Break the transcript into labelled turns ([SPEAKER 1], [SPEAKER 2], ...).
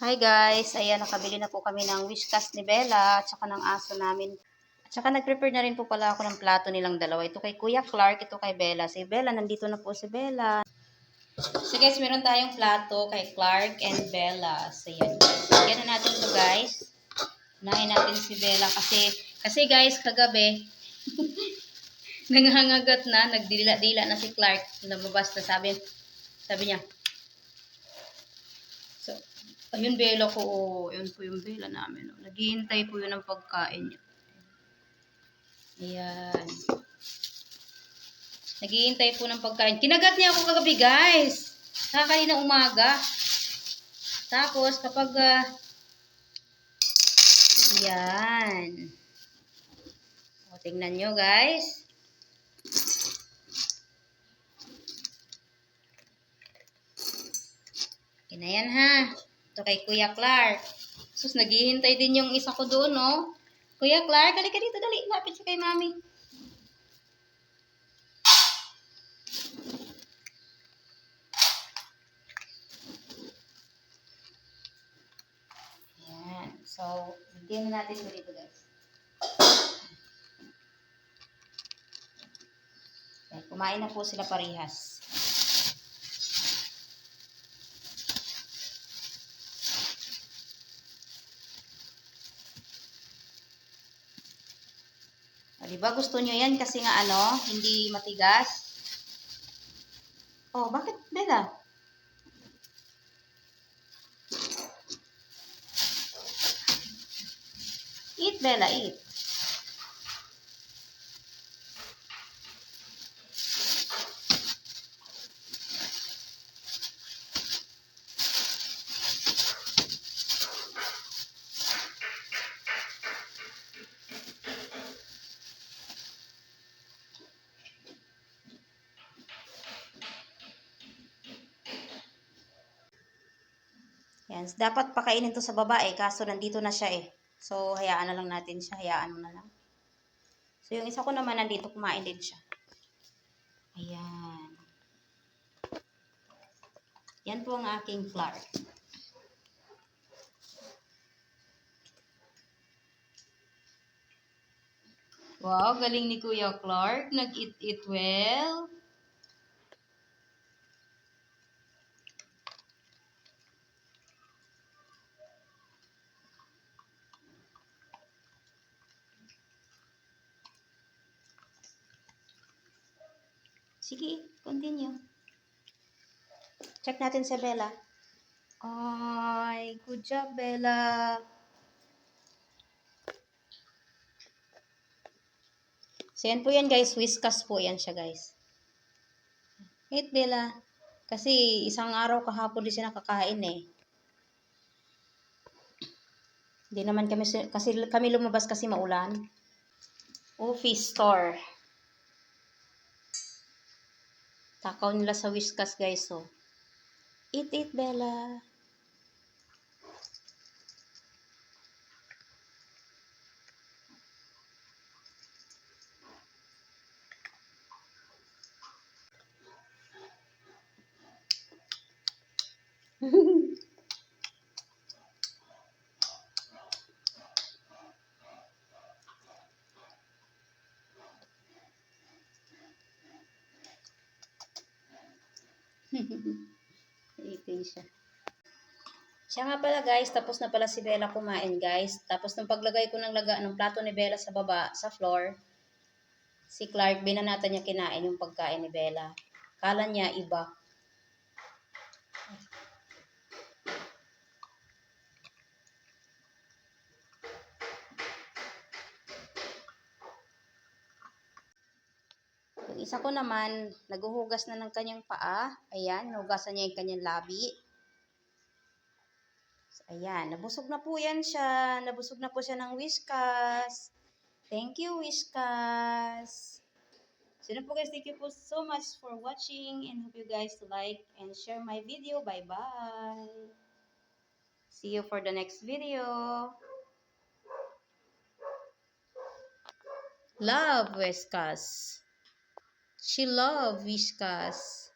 [SPEAKER 1] Hi guys! Ayan, nakabili na po kami ng Whiskas ni Bella at saka ng aso namin. At saka nag-prepare na rin po pala ako ng plato nilang dalawa. Ito kay Kuya Clark, ito kay Bella. Si Bella, nandito na po si Bella. So guys, meron tayong plato kay Clark and Bella. So yan. Yan na natin ito guys. Unahin natin si Bella kasi guys, kagabi, nangangagat na, nagdila-dila na si Clark. Lumabas na sabi niya, so, ayun Bella ko, oh. Ayun po yung Bella namin. Oh. Naghihintay po yun ng pagkain niya. Ayan. Naghihintay po ng pagkain. Kinagat niya ako kagabi, guys. Kanina umaga. Tapos, kapag, ayan. O, tingnan nyo, guys. Yan ha. Ito kay Kuya Clark. Sus, naghihintay din yung isa ko doon, no? Kuya Clark, halika dito, dali. Lapit siya kay Mami. Ayan. So, bigyan natin ito dito, guys. Ayan, kumain na po sila parehas. O, diba gusto nyo yan kasi nga hindi matigas? Oh, bakit Bella? Eat Bella, eat. Yan, dapat pakainin to sa babae kaso nandito na siya eh. So, hayaan na lang natin siya. Hayaan mo na lang. So, yung isa ko naman nandito, kumain din siya. Ayan. Yan po ang aking Clark. Wow, galing ni Kuya Clark. Nag-eat well. Sige, continue. Check natin si Bella. Ay, good job, Bella. So, yan po yan, guys. Whiskas po yan siya, guys. Eat, Bella. Kasi isang araw kahapon din siya nakakain eh. Hindi naman kasi kami lumabas kasi maulan. Office store. Takaw nila sa Whiskas, guys, oh. Eat, Bella. Itin siya. Siya nga pala guys, tapos na pala si Bella kumain guys. Tapos nung paglagay ko ng plato ni Bella sa baba, sa floor, si Clark, binanatan niya kinain yung pagkain ni Bella. Kala niya iba. Yung isa ko naman, naguhugas na ng kanyang paa. Ayan, nahugasan niya yung kanyang labi. Ayan, nabusog na po yan siya. Nabusog na po siya ng Whiskas. Thank you, Whiskas. So, yun po guys, thank you po so much for watching and hope you guys like and share my video. Bye-bye. See you for the next video. Love Whiskas. She love Whiskas.